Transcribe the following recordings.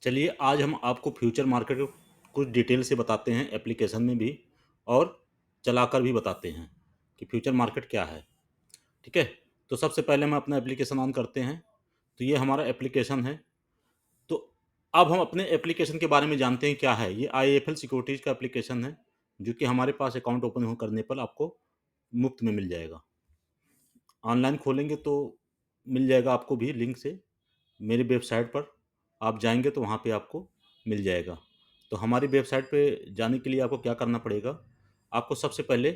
चलिए आज हम आपको फ्यूचर मार्केट को कुछ डिटेल से बताते हैं एप्लीकेशन में भी और चलाकर भी बताते हैं कि फ्यूचर मार्केट क्या है। ठीक है। तो सबसे पहले हम अपना एप्लीकेशन ऑन करते हैं। तो ये हमारा एप्लीकेशन है। तो अब हम अपने एप्लीकेशन के बारे में जानते हैं क्या है। ये IIFL सिक्योरिटीज़ का एप्लीकेशन है जो कि हमारे पास अकाउंट ओपन हो करने पर आपको मुफ्त में मिल जाएगा। ऑनलाइन खोलेंगे तो मिल जाएगा आपको भी लिंक से। मेरी वेबसाइट पर आप जाएंगे तो वहाँ पे आपको मिल जाएगा। तो हमारी वेबसाइट पे जाने के लिए आपको क्या करना पड़ेगा। आपको सबसे पहले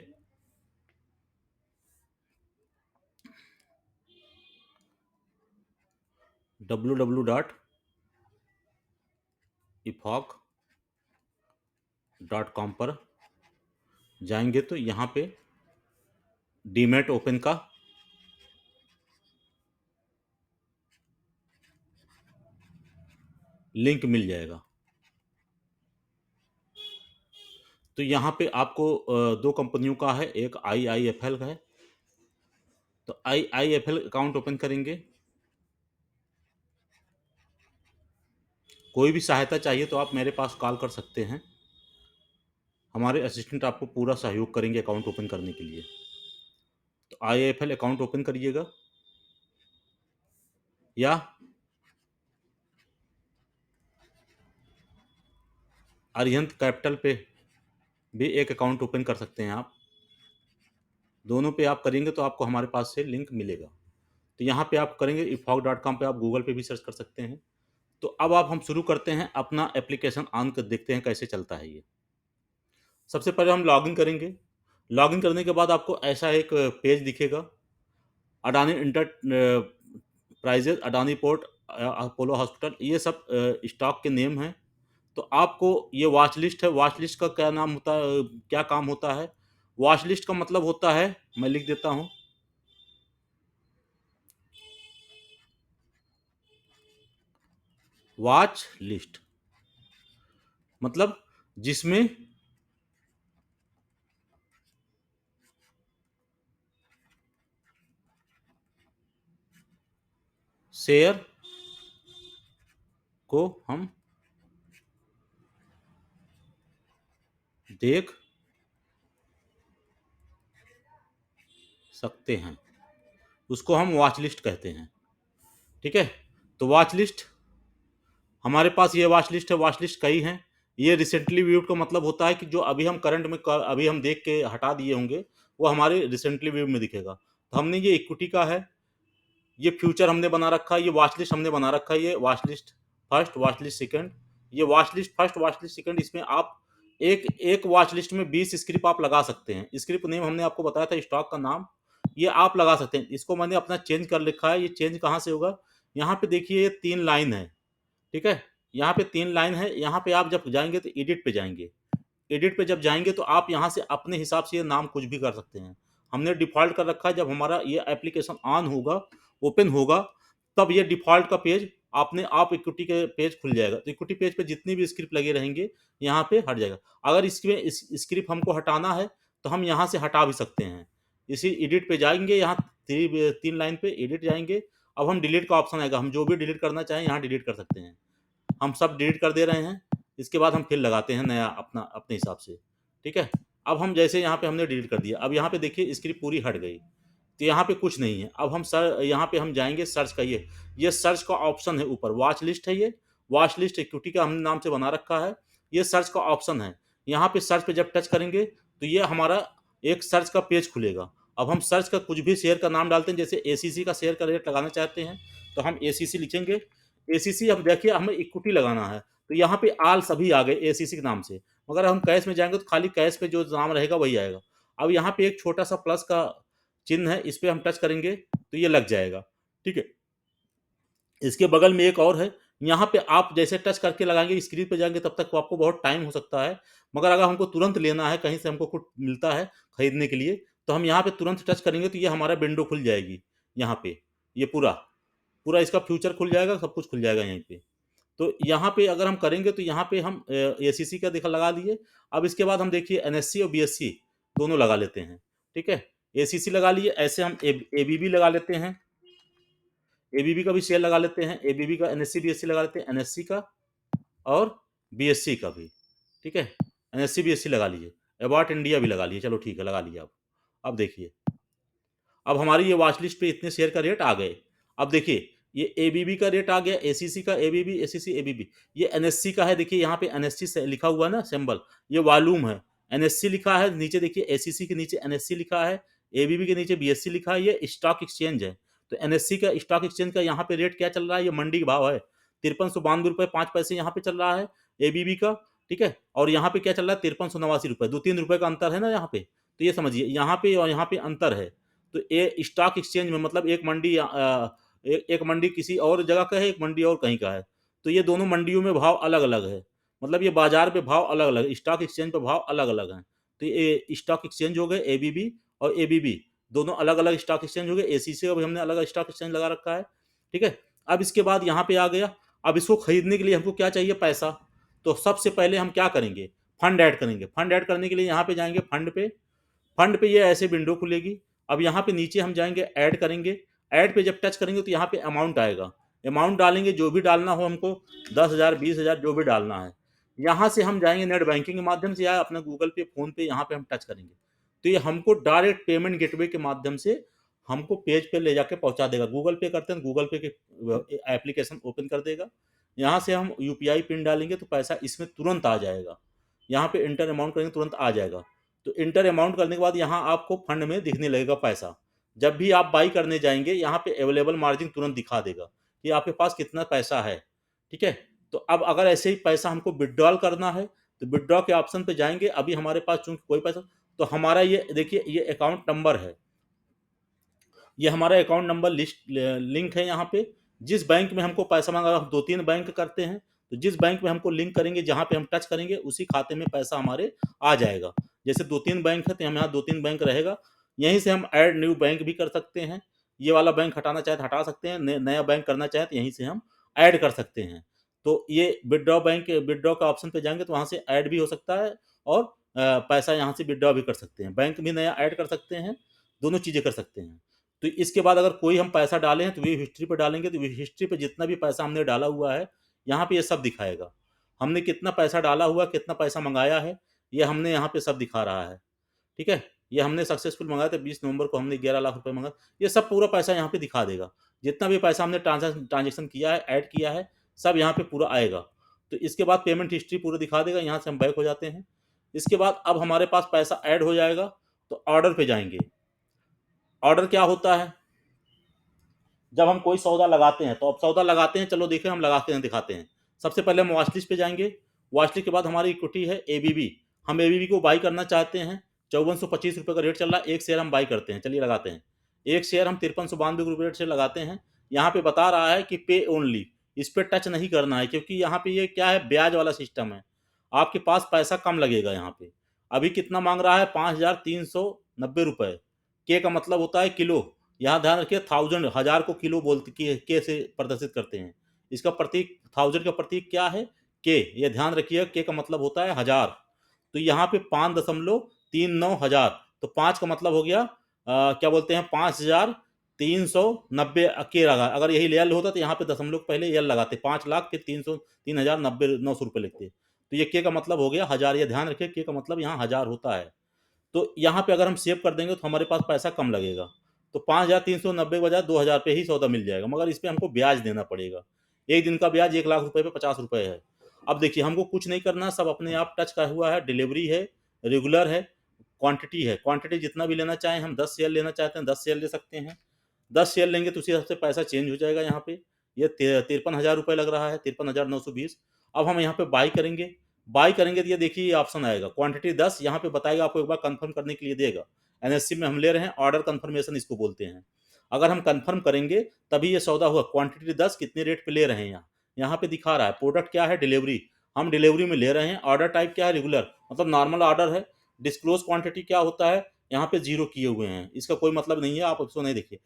www.ifog.com पर जाएंगे तो यहाँ पे डीमैट ओपन का लिंक मिल जाएगा। तो यहाँ पे आपको दो कंपनियों का है, एक IIFL है। तो IIFL अकाउंट ओपन करेंगे। कोई भी सहायता चाहिए तो आप मेरे पास कॉल कर सकते हैं। हमारे असिस्टेंट आपको पूरा सहयोग करेंगे अकाउंट ओपन करने के लिए। तो IIFL अकाउंट ओपन करिएगा या अरिहंत कैपिटल पे भी एक अकाउंट ओपन कर सकते हैं आप। दोनों पे आप करेंगे तो आपको हमारे पास से लिंक मिलेगा। तो यहाँ पे आप करेंगे ifog.com पे, आप गूगल पे भी सर्च कर सकते हैं। तो अब आप हम शुरू करते हैं अपना एप्लीकेशन ऑन कर, देखते हैं कैसे चलता है ये। सबसे पहले हम लॉगिन करेंगे। लॉगिन करने के बाद आपको ऐसा एक पेज दिखेगा, Adani enterprises, Adani port, Apollo hospital, ये सब स्टॉक के नेम हैं। तो आपको ये वॉच लिस्ट है। वॉच लिस्ट का क्या नाम होता है, क्या काम होता है। वॉच लिस्ट का मतलब होता है, मैं लिख देता हूँ, वॉच लिस्ट मतलब जिसमें शेयर को हम देख सकते हैं, उसको हम वॉच लिस्ट कहते हैं। ठीक है। तो वॉच लिस्ट, हमारे पास ये वॉच लिस्ट है। वॉच लिस्ट कई हैं। ये रिसेंटली व्यूड का मतलब होता है कि जो अभी हम करंट में अभी हम देख के हटा दिए होंगे वो हमारे रिसेंटली व्यू में दिखेगा। तो हमने ये इक्विटी का है, ये फ्यूचर हमने बना रखा है, ये वॉच लिस्ट हमने बना रखा है। ये watch list first, watch list second, ये watch list first, watch list second. इसमें आप एक एक वॉच लिस्ट में 20 स्क्रिप्ट आप लगा सकते हैं। स्क्रिप्ट नेम हमने आपको बताया था, स्टॉक का नाम, ये आप लगा सकते हैं। इसको मैंने अपना चेंज कर लिखा है। ये चेंज कहाँ से होगा, यहाँ पे देखिए ये 3 लाइन है। ठीक है। यहाँ पे 3 लाइन है। यहाँ पे आप जब जाएंगे तो एडिट पे जाएंगे। एडिट पे जब जाएंगे तो आप यहाँ से अपने हिसाब से ये नाम कुछ भी कर सकते हैं। हमने डिफ़ॉल्ट कर रखा है। जब हमारा ये एप्लीकेशन ऑन होगा, ओपन होगा, तब ये डिफ़ॉल्ट का पेज अपने आप इक्विटी के पेज खुल जाएगा। तो इक्विटी पेज पे जितनी भी स्क्रिप्ट लगे रहेंगे यहाँ पे हट जाएगा। अगर इसमें इस स्क्रिप्ट हमको हटाना है तो हम यहाँ से हटा भी सकते हैं। इसी एडिट पे जाएंगे, यहाँ 3 लाइन पे एडिट जाएंगे। अब हम डिलीट का ऑप्शन आएगा, हम जो भी डिलीट करना चाहें यहाँ डिलीट कर सकते हैं। हम सब डिलीट कर दे रहे हैं। इसके बाद हम फिर लगाते हैं नया अपना अपने हिसाब से। ठीक है। अब हम जैसे यहाँ पे हमने डिलीट कर दिया, अब यहाँ पे देखिए स्क्रिप्ट पूरी हट गई। तो यहाँ पे कुछ नहीं है। अब हम सर यहाँ पे हम जाएंगे सर्च का, ये सर्च का ऑप्शन है ऊपर, वॉच लिस्ट है। ये वॉच लिस्ट इक्विटी का हमने नाम से बना रखा है। ये सर्च का ऑप्शन है। यहाँ पे सर्च पे जब टच करेंगे तो ये हमारा एक सर्च का पेज खुलेगा। अब हम सर्च का कुछ भी शेयर का नाम डालते हैं, जैसे ACC का शेयर का रेट लगाना चाहते हैं तो हम ACC लिखेंगे। ACC, अब देखिए हमें इक्विटी लगाना है तो यहाँ पे आल सभी आ गए ACC के नाम से। मगर हम कैश में जाएंगे तो खाली कैश पे जो नाम रहेगा वही आएगा। अब यहाँ पे एक छोटा सा प्लस का चिन्ह है, इस पे हम टच करेंगे तो ये लग जाएगा। ठीक है। इसके बगल में एक और है, यहाँ पे आप जैसे टच करके लगाएंगे स्क्रीन पे जाएंगे तब तक आपको बहुत टाइम हो सकता है। मगर अगर हमको तुरंत लेना है, कहीं से हमको कुछ मिलता है खरीदने के लिए, तो हम यहाँ पे तुरंत टच करेंगे तो ये हमारा विंडो खुल जाएगी। यहाँ पे ये पूरा पूरा इसका फ्यूचर खुल जाएगा, सब कुछ खुल जाएगा यहीं पे। तो यहाँ पे अगर हम करेंगे तो यहाँ पे हम ACC का दिखा लगा लिए। अब इसके बाद हम देखिए NSE और BSE दोनों लगा लेते हैं। ठीक है। ACC लगा लिए, ऐसे हम ABB लगा लेते हैं। ABB का भी शेयर लगा लेते हैं। ABB का NSE BSE लगा लेते हैं। NSE का और बीएससी का भी, ठीक है, एनएससी बीएससी लगा लीजिए, अबाउट इंडिया भी लगा लीजिए, चलो ठीक है लगा लीजिए आप। अब देखिए, अब हमारी ये वॉच लिस्ट पे इतने शेयर का रेट आ गए। अब देखिए ये एबीबी का रेट आ गया, एसीसी का, एबीबी, एसीसी, एबीबी, ये एनएससी का है। देखिए यहाँ पे एनएससी से लिखा हुआ है ना सिंबल, ये वॉल्यूम है। एनएससी लिखा है नीचे, देखिए एसीसी के नीचे एनएससी लिखा है, एबीबी के नीचे बीएससी लिखा है, ये स्टॉक एक्सचेंज है। तो एनएससी का स्टॉक एक्सचेंज का यहाँ पे रेट क्या चल रहा है, ये मंडी भाव है 5392 रुपये 5 पैसे यहाँ पे चल रहा है एबीबी का, ठीक है। और यहाँ पे क्या चल रहा है, 5389 रुपये, 2-3 रुपये का अंतर है ना यहाँ पे। तो ये समझिए यहाँ पे और यहाँ पे अंतर है। तो ये स्टॉक एक्सचेंज में मतलब एक मंडी एक मंडी किसी और जगह का है, एक मंडी और कहीं का है। तो ये दोनों मंडियों में भाव अलग अलग है, मतलब ये बाजार पे भाव अलग अलग, स्टॉक एक्सचेंज पे भाव अलग अलग हैं। तो ये स्टॉक एक्सचेंज हो गए एबीबी और एबीबी, दोनों अलग अलग स्टॉक एक्सचेंज हो गए। एसीसी का भी हमने अलग स्टॉक एक्सचेंज लगा रखा है, ठीक है। अब इसके बाद यहाँ पे आ गया, अब इसको खरीदने के लिए हमको क्या चाहिए, पैसा। तो सबसे पहले हम क्या करेंगे, फंड ऐड करेंगे। फंड ऐड करने के लिए यहाँ पे जाएंगे फंड पे, फंड पे ये ऐसे विंडो खुलेगी। अब यहाँ पे नीचे हम जाएंगे ऐड करेंगे, ऐड पे जब टच करेंगे तो यहाँ पे अमाउंट आएगा, अमाउंट डालेंगे जो भी डालना हो हमको, 10,000 20,000 जो भी डालना है। यहाँ से हम जाएंगे नेट बैंकिंग के माध्यम से या अपने गूगल पे फोन पे, यहाँ पे हम टच करेंगे तो ये हमको डायरेक्ट पेमेंट गेटवे के माध्यम से हमको पेज पे ले जाके पहुंचा देगा। गूगल पे करते हैं, गूगल पे के एप्लीकेशन ओपन कर देगा। यहाँ से हम यूपीआई पिन डालेंगे तो पैसा इसमें तुरंत आ जाएगा। यहाँ पे इंटर अमाउंट करेंगे तुरंत आ जाएगा। तो इंटर अमाउंट करने के बाद यहाँ आपको फंड में दिखने लगेगा पैसा। जब भी आप बाई करने जाएंगे यहाँ पे अवेलेबल मार्जिन तुरंत दिखा देगा कि आपके पास कितना पैसा है, ठीक है। तो अब अगर ऐसे ही पैसा हमको विड्रॉल करना है तो विड्रॉ के ऑप्शन पे जाएंगे। अभी हमारे पास चूंकि कोई पैसा, तो हमारा ये देखिए ये अकाउंट नंबर है, ये हमारा अकाउंट नंबर लिस्ट लिंक है यहाँ पे। जिस बैंक में हमको पैसा मांगा, हम 2-3 बैंक करते हैं तो जिस बैंक में हमको लिंक करेंगे, जहाँ पे हम टच करेंगे उसी खाते में पैसा हमारे आ जाएगा। जैसे 2-3 बैंक है तो हम यहाँ 2-3 बैंक रहेगा, यहीं से हम ऐड न्यू बैंक भी कर सकते हैं। ये वाला बैंक हटाना चाहे तो हटा सकते हैं, नया बैंक करना चाहे तो यहीं से हम ऐड कर सकते हैं। तो ये विड्रॉ बैंक, विड्रॉ का ऑप्शन पे जाएंगे तो वहाँ से ऐड भी हो सकता है और पैसा यहाँ से विड्रॉ भी कर सकते हैं, बैंक भी नया ऐड कर सकते हैं, दोनों चीज़ें कर सकते हैं। तो इसके बाद अगर कोई हम पैसा डाले हैं तो व्यू हिस्ट्री पे डालेंगे तो व्यू हिस्ट्री पे जितना भी पैसा हमने डाला हुआ है यहाँ पे ये सब दिखाएगा। हमने कितना पैसा डाला हुआ, कितना पैसा मंगाया है, ये हमने यहाँ पे सब दिखा रहा है, ठीक है। ये हमने सक्सेसफुल मंगाया था 20 नवंबर को, हमने 11 लाख रुपए मंगाया, ये सब पूरा पैसा यहाँ पे दिखा देगा। जितना भी पैसा हमने ट्रांजेक्शन किया है, ऐड किया है, सब यहाँ पे पूरा आएगा। तो इसके बाद पेमेंट हिस्ट्री पूरा दिखा देगा। यहाँ से हम बैक हो जाते हैं। इसके बाद अब हमारे पास पैसा ऐड हो जाएगा तो ऑर्डर पे जाएंगे। ऑर्डर क्या होता है, जब हम कोई सौदा लगाते हैं, तो अब सौदा लगाते हैं, चलो देखें हम लगाते हैं दिखाते हैं। सबसे पहले हम वॉच लिस्ट पे जाएंगे। वॉच लिस्ट के बाद हमारी इक्विटी है एबीबी, हम एबीबी को बाई करना चाहते हैं। 5425 रुपये का रेट चल रहा है, एक शेयर हम बाई करते हैं, चलिए लगाते हैं। एक शेयर हम 5392 रेट से लगाते हैं। यहाँ पे बता रहा है कि पे ओनली, इस पर टच नहीं करना है क्योंकि यहाँ पे ये क्या है, ब्याज वाला सिस्टम है, आपके पास पैसा कम लगेगा। यहाँ पे अभी कितना मांग रहा है, 5390 रुपये। के का मतलब होता है किलो, यहाँ ध्यान रखिए, 1000 हजार को किलो बोलते के से प्रदर्शित करते हैं। इसका प्रतीक 1000 का प्रतीक क्या है, के, ये ध्यान रखिए, के का मतलब होता है हजार। तो यहाँ पे 5.39 हजार, तो 5 का मतलब हो गया क्या बोलते हैं, 5390 के लगा। अगर यही यल होता तो यहाँ पे दशमलव पहले यल लगाते, 5 लाख फिर 3,000,900 रुपये लिखते। तो ये के का मतलब हो गया हजार, ये ध्यान रखिए, के का मतलब यहाँ हजार होता है। तो यहाँ पे अगर हम सेव कर देंगे तो हमारे पास पैसा कम लगेगा। तो 5,390 के बजाय 2,000 पे ही सौदा मिल जाएगा, मगर इस पे हमको ब्याज देना पड़ेगा। एक दिन का ब्याज 1 लाख रुपए पे 50 रुपए है। अब देखिए हमको कुछ नहीं करना, सब अपने आप टच का हुआ है। डिलीवरी है, रेगुलर है, क्वांटिटी है, क्वांटिटी जितना भी लेना चाहें, हम 10 शेयर लेना चाहते हैं 10 शेयर ले सकते हैं। 10 शेयर लेंगे तो उसी हिसाब से पैसा चेंज हो जाएगा। यहाँ पे ये 53,000 रुपये लग रहा है, 53,920। अब हम यहाँ पे बाई करेंगे, बाई करेंगे तो ये देखिए ये ऑप्शन आएगा, क्वांटिटी 10, यहाँ पे बताएगा, आपको एक बार कंफर्म करने के लिए देगा। एनएससी में हम ले रहे हैं, ऑर्डर कंफर्मेशन इसको बोलते हैं। अगर हम कंफर्म करेंगे तभी ये सौदा हुआ। क्वांटिटी 10 कितने रेट पे ले रहे हैं, यहाँ पे दिखा रहा है। प्रोडक्ट क्या है, डिलीवरी, हम डिलीवरी में ले रहे हैं। ऑर्डर टाइप क्या है, रेगुलर, मतलब नॉर्मल ऑर्डर है। डिस्क्लोज क्वांटिटी क्या होता है, यहाँ पे 0 किए हुए हैं, इसका कोई मतलब नहीं है, आप उसको नहीं देखिए।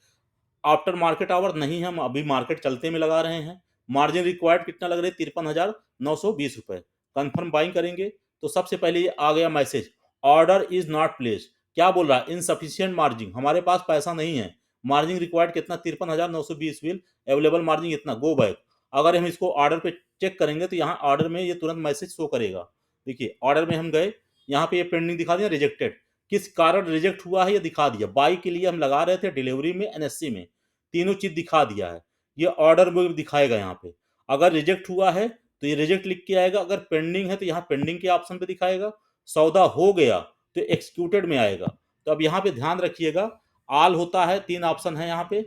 आफ्टर मार्केट आवर नहीं, हम अभी मार्केट चलते में लगा रहे हैं। मार्जिन रिक्वायर्ड कितना लग रहा है, 53,920 रुपये। कंफर्म बाइंग करेंगे तो सबसे पहले ये आ गया message, order is not place. क्या बोल रहा है, इनसफिशियंट मार्जिन, हमारे पास पैसा नहीं है। मार्जिन रिक्वायर्ड कितना, 53,920 विल, अवेलेबल मार्जिन इतना, गो बैक। अगर हम इसको ऑर्डर पे चेक करेंगे तो यहाँ ऑर्डर में ये तुरंत मैसेज शो करेगा। देखिए ऑर्डर में हम गए, यहाँ पे ये पेंडिंग दिखा दिया, रिजेक्टेड, किस कारण रिजेक्ट हुआ है ये दिखा दिया। बाई के लिए हम लगा रहे थे, डिलीवरी में, एनएससी में, तीनों चीज दिखा दिया है। ये ऑर्डर में भी दिखाएगा यहाँ पे। अगर रिजेक्ट हुआ है तो ये रिजेक्ट लिख के आएगा, अगर पेंडिंग है तो यहाँ पेंडिंग के ऑप्शन पे दिखाएगा, सौदा हो गया तो एक्सिक्यूटेड में आएगा। तो अब यहाँ पे ध्यान रखिएगा, ऑल होता है, 3 ऑप्शन है यहाँ पे,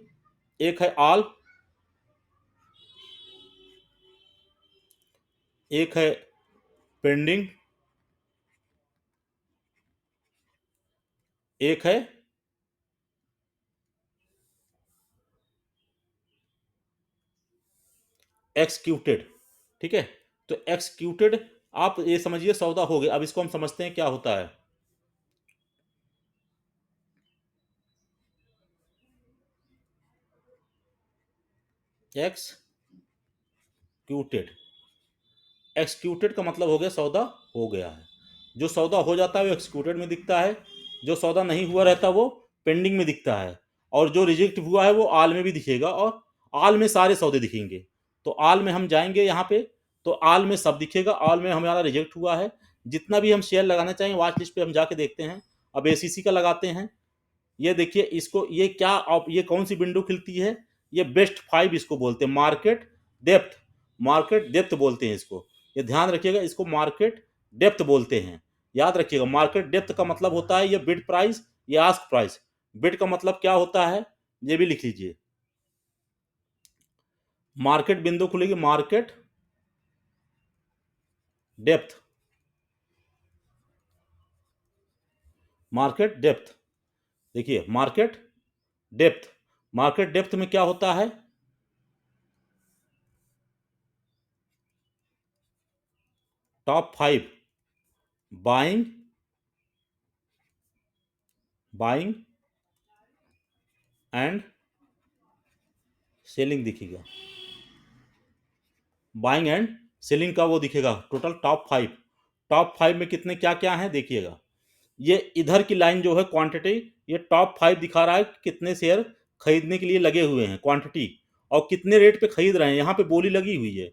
एक है ऑल, एक है पेंडिंग, एक है एक्सिक्यूटेड। ठीक है, तो एक्सिक्यूटेड, आप ये समझिए सौदा हो गया। अब इसको हम समझते हैं क्या होता है। एक्सक्यूटेड, एक्सिक्यूटेड का मतलब हो गया सौदा हो गया है। जो सौदा हो जाता है वो एक्सिक्यूटेड में दिखता है, जो सौदा नहीं हुआ रहता वो पेंडिंग में दिखता है, और जो रिजेक्ट हुआ है वो आल में भी दिखेगा, और आल में सारे सौदे दिखेंगे। तो आल में हम जाएंगे यहाँ पे, तो आल में सब दिखेगा, आल में हमारा रिजेक्ट हुआ है। जितना भी हम शेयर लगाना चाहेंगे वॉच लिस्ट पे हम जाके देखते हैं। अब एसीसी का लगाते हैं, ये देखिए, इसको ये क्या ये कौन सी विंडो खिलती है, ये बेस्ट 5 इसको बोलते हैं, मार्केट डेप्थ, मार्केट डेप्थ बोलते हैं इसको। ये ध्यान रखिएगा, इसको मार्केट डेप्थ बोलते हैं, याद रखिएगा। मार्केट डेप्थ का मतलब होता है ये बिड प्राइस, ये आस्क प्राइस। बिड का मतलब क्या होता है ये भी लिख लीजिए। मार्केट बिंदु खुलेगी, मार्केट डेप्थ, मार्केट डेप्थ, देखिए मार्केट डेप्थ, मार्केट डेप्थ में क्या होता है, top 5 buying, buying and selling दिखेगा, बाइंग एंड सेलिंग का वो दिखेगा, टोटल टॉप 5। टॉप 5 में कितने क्या क्या है देखिएगा। ये इधर की लाइन जो है क्वांटिटी, ये टॉप 5 दिखा रहा है कि कितने शेयर खरीदने के लिए लगे हुए हैं, क्वांटिटी, और कितने रेट पे खरीद रहे हैं। यहाँ पे बोली लगी हुई है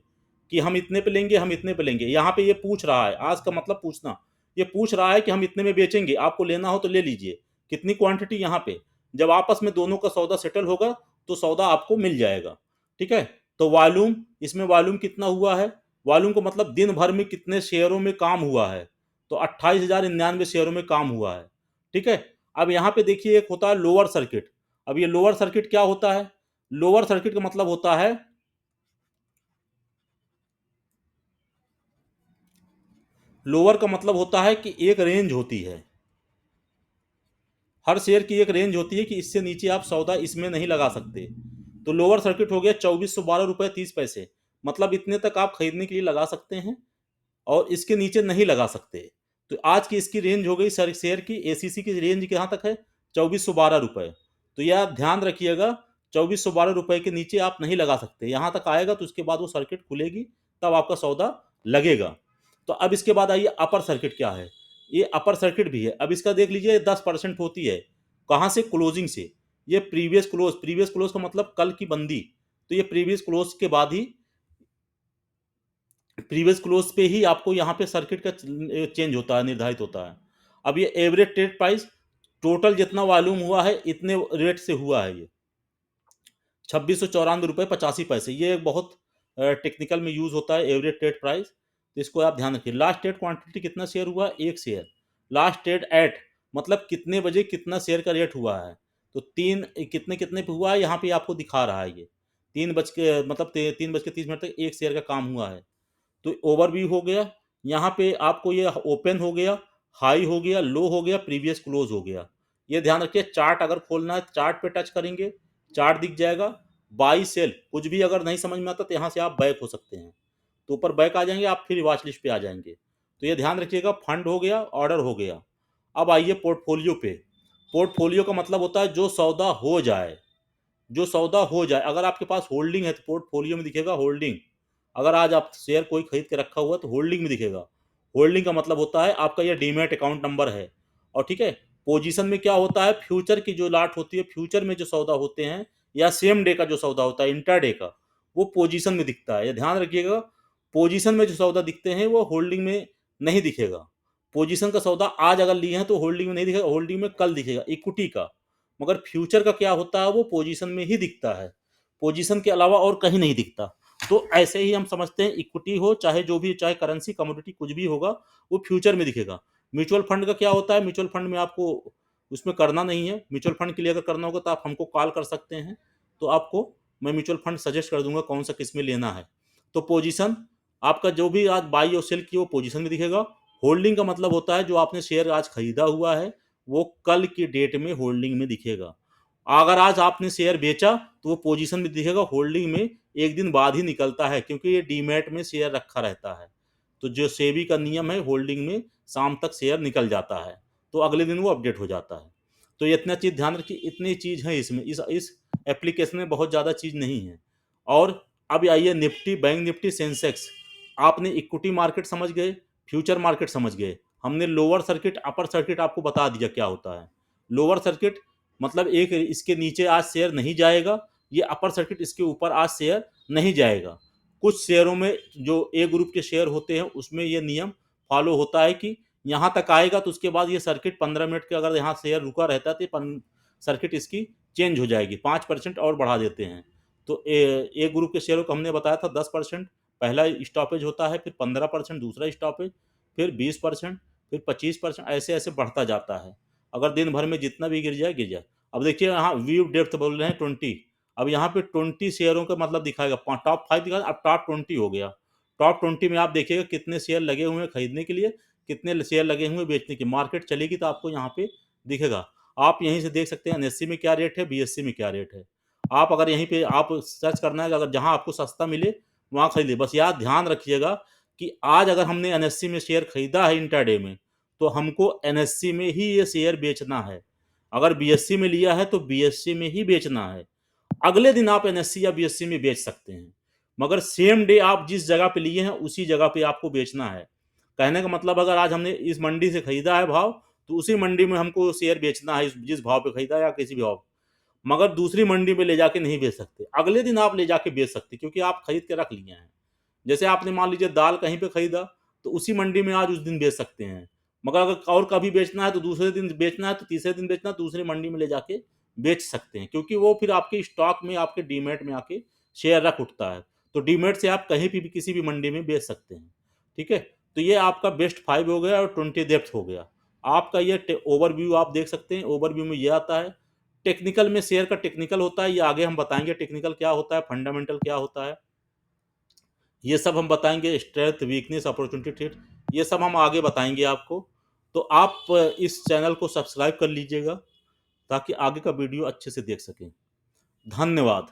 कि हम इतने पे लेंगे, हम इतने पे लेंगे। यहाँ पे ये पूछ रहा है, आज का मतलब पूछना, ये पूछ रहा है कि हम इतने में बेचेंगे, आपको लेना हो तो ले लीजिए, कितनी क्वांटिटी यहाँ पे। जब आपस में दोनों का सौदा सेटल होगा तो सौदा आपको मिल जाएगा। ठीक है, तो वॉल्यूम, इसमें वॉल्यूम कितना हुआ है, वॉल्यूम को मतलब दिन भर में कितने शेयरों में काम हुआ है, तो 28,099 शेयरों में काम हुआ है। ठीक है, अब यहाँ पे देखिए एक होता है लोअर सर्किट। अब ये लोअर सर्किट क्या होता है, लोअर सर्किट का मतलब होता है, लोअर का मतलब होता है कि एक रेंज होती है, हर शेयर की एक रेंज होती है कि इससे नीचे आप सौदा इसमें नहीं लगा सकते। तो लोअर सर्किट हो गया 2412 रुपये 30 पैसे, मतलब इतने तक आप खरीदने के लिए लगा सकते हैं और इसके नीचे नहीं लगा सकते। तो आज की इसकी रेंज हो गई सर, शेयर की एसीसी की रेंज कहाँ तक है, 2412 रुपये। तो यह आप ध्यान रखिएगा, 2412 रुपये के नीचे आप नहीं लगा सकते। यहाँ तक आएगा तो उसके बाद वो सर्किट खुलेगी, तब आपका सौदा लगेगा। तो अब इसके बाद आइए अपर सर्किट क्या है, ये अपर सर्किट भी है। अब इसका देख लीजिए 10% होती है, कहाँ से, क्लोजिंग से। ये प्रीवियस क्लोज, प्रीवियस क्लोज का मतलब कल की बंदी, तो ये प्रीवियस क्लोज के बाद ही, प्रीवियस क्लोज पे ही आपको यहाँ पे सर्किट का चेंज होता है, निर्धारित होता है। अब ये एवरेज ट्रेड प्राइस, टोटल जितना वॉल्यूम हुआ है इतने रेट से हुआ है, ये 2694 रुपये 85 पैसे। ये एक बहुत टेक्निकल में यूज होता है एवरेज ट्रेड प्राइस, तो इसको आप ध्यान रखिए। लास्ट ट्रेड क्वांटिटी कितना शेयर हुआ, एक शेयर। लास्ट ट्रेड एट मतलब कितने बजे कितना शेयर का रेट हुआ है, तो तीन कितने कितने पे हुआ है यहाँ पे आपको दिखा रहा है। ये 3 बज के 30 मिनट तक एक शेयर का काम हुआ है। तो ओवरव्यू हो गया, यहाँ पे आपको ये ओपन हो गया, हाई हो गया, लो हो गया, प्रीवियस क्लोज हो गया। ये ध्यान रखिए, चार्ट अगर खोलना है चार्ट पे टच करेंगे, चार्ट दिख जाएगा। बाई सेल कुछ भी अगर नहीं समझ में आता तो यहाँ से आप बैक हो सकते हैं, तो ऊपर बैक आ जाएंगे आप, फिर वॉच लिस्ट पे आ जाएंगे। तो ये ध्यान रखिएगा, फंड हो गया, ऑर्डर हो गया। अब आइए पोर्टफोलियो पे। पोर्टफोलियो का मतलब होता है जो सौदा हो जाए, जो सौदा हो जाए। अगर आपके पास होल्डिंग है तो पोर्टफोलियो में दिखेगा होल्डिंग। अगर आज आप शेयर कोई खरीद के रखा हुआ तो होल्डिंग में दिखेगा। होल्डिंग का मतलब होता है आपका ये डीमैट अकाउंट नंबर है। और ठीक है, पोजीशन में क्या होता है, फ्यूचर की जो लाट होती है, फ्यूचर में जो सौदा होते हैं, या सेम डे का जो सौदा होता है, इंट्राडे का, वो पोजीशन में दिखता है, ये ध्यान रखिएगा। पोजीशन में जो सौदा दिखते हैं वो होल्डिंग में नहीं दिखेगा। पोजीशन का सौदा आज अगर लिए हैं तो होल्डिंग में नहीं दिखेगा, होल्डिंग में कल दिखेगा इक्विटी का। मगर फ्यूचर का क्या होता है, वो पोजीशन में ही दिखता है, पोजीशन के अलावा और कहीं नहीं दिखता। तो ऐसे ही हम समझते हैं, इक्विटी हो चाहे जो भी, चाहे करेंसी कमोडिटी कुछ भी होगा, वो फ्यूचर में दिखेगा। म्यूचुअल फंड का क्या होता है, म्यूचुअल फंड में आपको उसमें करना नहीं है। म्यूचुअल फंड के लिए अगर करना होगा तो आप हमको कॉल कर सकते हैं, तो आपको मैं म्यूचुअल फंड सजेस्ट कर दूंगा कौन सा किस में लेना है। तो पोजीशन आपका जो भी आज बाई और सेल की, वो पोजीशन में दिखेगा। होल्डिंग का मतलब होता है जो आपने शेयर आज खरीदा हुआ है वो कल की डेट में होल्डिंग में दिखेगा। अगर आज आपने शेयर बेचा तो वो पोजीशन में दिखेगा, होल्डिंग में एक दिन बाद ही निकलता है, क्योंकि ये डीमैट में शेयर रखा रहता है। तो जो सेबी का नियम है, होल्डिंग में शाम तक शेयर निकल जाता है, तो अगले दिन वो अपडेट हो जाता है। तो ये इतना चीज़ ध्यान रखिए, इतनी चीज़ है इसमें, इस एप्लीकेशन में बहुत ज़्यादा चीज़ नहीं है। और अब आइए निफ्टी, बैंक निफ्टी, सेंसेक्स। आपने इक्विटी मार्केट समझ गए, फ्यूचर मार्केट समझ गए, हमने लोअर सर्किट अपर सर्किट आपको बता दिया क्या होता है। लोअर सर्किट मतलब एक इसके नीचे आज शेयर नहीं जाएगा, ये अपर सर्किट इसके ऊपर आज शेयर नहीं जाएगा। कुछ शेयरों में जो ए ग्रुप के शेयर होते हैं उसमें ये नियम फॉलो होता है कि यहाँ तक आएगा तो उसके बाद ये सर्किट 15 मिनट के अगर यहाँ शेयर रुका रहता है तो सर्किट इसकी चेंज हो जाएगी, 5% और बढ़ा देते हैं। तो ए ग्रुप के शेयरों को हमने बताया था 10% पहला स्टॉपेज होता है, फिर 15% दूसरा स्टॉपेज, फिर 20%, फिर 25%, ऐसे ऐसे बढ़ता जाता है। अगर दिन भर में जितना भी गिर जाए गिर जाए। अब देखिए यहाँ व्यू डेप्थ बोल रहे हैं 20, अब यहाँ पे 20 शेयरों का मतलब दिखाएगा, टॉप 5 दिखाएगा, अब टॉप 20 हो गया। टॉप 20 में आप देखिएगा कितने शेयर लगे हुए हैं खरीदने के लिए, कितने शेयर लगे हुए हैं बेचने की। मार्केट चलेगी तो आपको यहाँ पे दिखेगा। आप यहीं से देख सकते हैं एनएससी में क्या रेट है, बीएससी में क्या रेट है। आप अगर यहीं पे आप सर्च करना है, अगर जहाँ आपको सस्ता मिले वहाँ खरीद ले। बस याद ध्यान रखिएगा कि आज अगर हमने एनएससी में शेयर खरीदा है इंट्राडे में, तो हमको एनएससी में ही ये शेयर बेचना है। अगर बीएससी में लिया है तो बीएससी में ही बेचना है। अगले दिन आप एनएससी या बीएससी में बेच सकते हैं, मगर सेम डे आप जिस जगह पे लिए हैं उसी जगह पे आपको बेचना है। कहने का मतलब अगर आज हमने इस मंडी से खरीदा है भाव, तो उसी मंडी में हमको शेयर बेचना है, जिस भाव पे खरीदा है या किसी भी भाव, मगर दूसरी मंडी में ले जाके नहीं बेच सकते। अगले दिन आप ले जाके बेच सकते, क्योंकि आप खरीद के रख लिए हैं। जैसे आपने मान लीजिए दाल कहीं पे खरीदा, तो उसी मंडी में आज उस दिन बेच सकते हैं। मगर अगर और कभी बेचना है तो दूसरे दिन बेचना है, तो तीसरे दिन बेचना है, दूसरी मंडी में ले जाके बेच सकते हैं, क्योंकि वो फिर आपके स्टॉक में, आपके डीमैट में आके शेयर रख उठता है। तो डीमैट से आप कहीं भी किसी भी मंडी में बेच सकते हैं। ठीक है, तो ये आपका बेस्ट 5 हो गया और 20 डेप्थ हो गया। आपका ये ओवरव्यू आप देख सकते हैं। ओवरव्यू में ये आता है। टेक्निकल में शेयर का टेक्निकल होता है, ये आगे हम बताएंगे टेक्निकल क्या होता है, फंडामेंटल क्या होता है, ये सब हम बताएंगे। स्ट्रेंथ, वीकनेस, अपॉर्चुनिटी ट्रेड, ये सब हम आगे बताएंगे आपको। तो आप इस चैनल को सब्सक्राइब कर लीजिएगा ताकि आगे का वीडियो अच्छे से देख सकें। धन्यवाद।